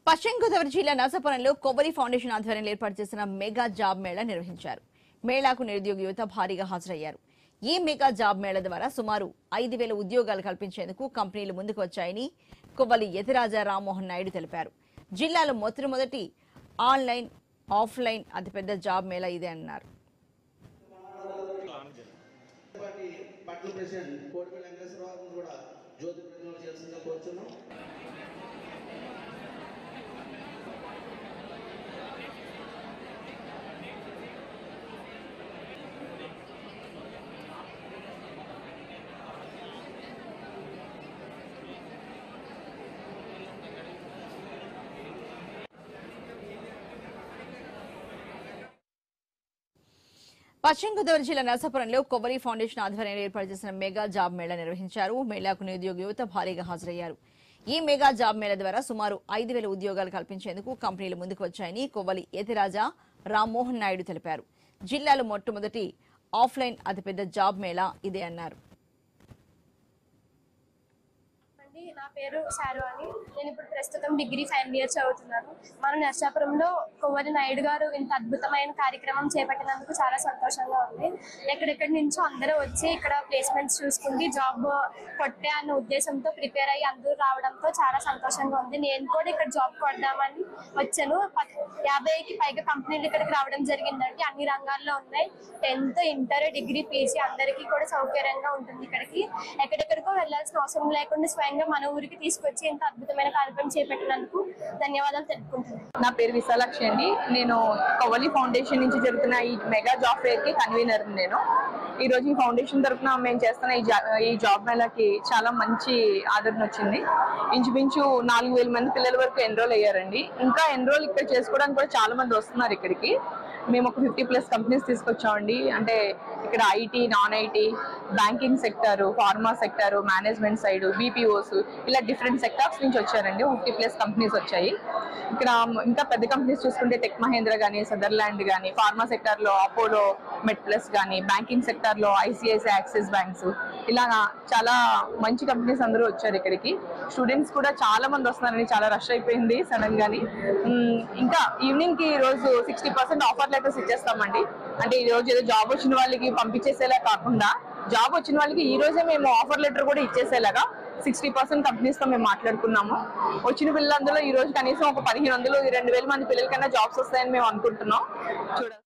పశ్చిమ గోదావరి జిల్లా నర్సాపురంలో కొవ్వరి ఫౌండేషన్ ఆధ్వర్యంలో ఏర్పాటు చేసిన మెగా జాబ్ మేళా నిర్వహించారు. మేళాకు నిరుద్యోగ యువత భారీగా హాజరయ్యారు. ఈ మెగా జాబ్ మేళా ద్వారా సుమారు 5,000 ఉద్యోగాలు కల్పించేందుకు కంపెనీలు ముందుకు వచ్చాయని కొవ్వలి యతిరాజా రామ్మోహన్ నాయుడు తెలిపారు. జిల్లాలో మొట్టమొదటి ఆన్లైన్, ఆఫ్లైన్ అతిపెద్ద జాబ్ మేళా ఇదే అన్నారు. పశ్చిమ గోదావరి జిల్లా నర్సాపురంలో కొవ్వరి ఫౌండేషన్ ఆధ్వర్యంలో ఏర్పాటు చేసిన మెగా జాబ్ మేళా నిర్వహించారు. మేళాకు నిరుద్యోగ యువత భారీగా హాజరయ్యారు. ఈ మెగా జాబ్ మేళా ద్వారా సుమారు 5,000 ఉద్యోగాలు కల్పించేందుకు కంపెనీలు ముందుకు వచ్చాయని కొవ్వలి యతిరాజా రామ్మోహన్ నాయుడు తెలిపారు. జిల్లాలో మొట్టమొదటి ఆఫ్లైన్ అతిపెద్ద జాబ్ మేళా ఇదే అన్నారు. నా పేరు శారు అని. నేను ఇప్పుడు ప్రస్తుతం డిగ్రీ ఫైనల్ ఇయర్ చదువుతున్నాను. మన నర్సాపురంలో కొవ్వరి నాయుడు గారు ఇంత అద్భుతమైన కార్యక్రమం చేపట్టినందుకు చాలా సంతోషంగా ఉంది. ఎక్కడెక్కడి నుంచో అందరూ వచ్చి ఇక్కడ ప్లేస్మెంట్స్ చూసుకుంటే జాబ్ కొట్టే అన్న ఉద్దేశంతో ప్రిపేర్ అయ్యి అందరూ రావడంతో చాలా సంతోషంగా ఉంది. నేను కూడా ఇక్కడ జాబ్ కొడదామని వచ్చాను. 50కి పైగా కంపెనీలు ఇక్కడికి రావడం జరిగిందండి. అన్ని రంగాల్లో ఉన్నాయి. 10th, ఇంటర్, డిగ్రీ, పీజీ అందరికీ కూడా సౌకర్యంగా ఉంటుంది. ఇక్కడికి ఎక్కడెక్కడికో వెళ్లాల్సిన అవసరం లేకుండా స్వయంగా మన ఊరికి తీసుకొచ్చి ఇంత అద్భుతమైన కార్యక్రమం చేపట్టినందుకు ధన్యవాదాలు తెలుపుకుంటున్నాను. నా పేరు విశాలాక్షి అండి. నేను కొవ్వలి ఫౌండేషన్ నుంచి జరుగుతున్న ఈ మెగా జాబ్ ఫేర్ కి కన్వీనర్. నేను ఈ రోజు ఈ ఫౌండేషన్ తరఫున మేము చేస్తున్న ఈ జాబ్ మేళాకి చాలా మంచి ఆదరణ వచ్చింది. ఇంచుమించు 4,000 మంది పిల్లల వరకు ఎన్రోల్ అయ్యారండి. ఇంకా ఎన్రోల్ ఇక్కడ చేసుకోవడానికి కూడా చాలా మంది వస్తున్నారు ఇక్కడికి. మేము ఒక 50+ కంపెనీస్ తీసుకొచ్చామండి. అంటే ఇక్కడ IT, non IT, banking sector, pharma sector, management side, BPOs, ఇలా డిఫరెంట్ సెక్టార్స్ నుంచి వచ్చారండి. 50+ కంపెనీస్ వచ్చాయి. ఇక్కడ ఇంకా పెద్ద కంపెనీస్ చూసుకుంటే టెక్ మహేంద్ర కానీ, సదర్లాండ్ కానీ, ఫార్మా సెక్టార్లో అపోలో మెడ్ప్లస్ కానీ, బ్యాంకింగ్ సెక్టార్లో ఐసిఐసిఐ, యాక్సిస్ బ్యాంక్స్, ఇలా చాలా మంచి కంపెనీస్ అందరూ వచ్చారు ఇక్కడికి. స్టూడెంట్స్ కూడా చాలా మంది వస్తున్నారండి. చాలా రష్ అయిపోయింది సడన్ గాని. ఇంకా ఈవినింగ్ కి ఈ రోజు 60% ఆఫర్ లెటర్స్ ఇచ్చేస్తామండి. అంటే ఈ రోజు ఏదో జాబ్ వచ్చిన వాళ్ళకి పంపించేసేలా కాకుండా జాబ్ వచ్చిన వాళ్ళకి ఈ రోజే మేము ఆఫర్ లెటర్ కూడా ఇచ్చేసేలాగా 60% కంపెనీస్ తో మేము మాట్లాడుకున్నాము. వచ్చిన పిల్లలందరూ ఈ రోజు కనీసం ఒక 1,500, 2,000 మంది పిల్లలకైనా జాబ్స్ వస్తాయని మేము అనుకుంటున్నాం. చూడండి.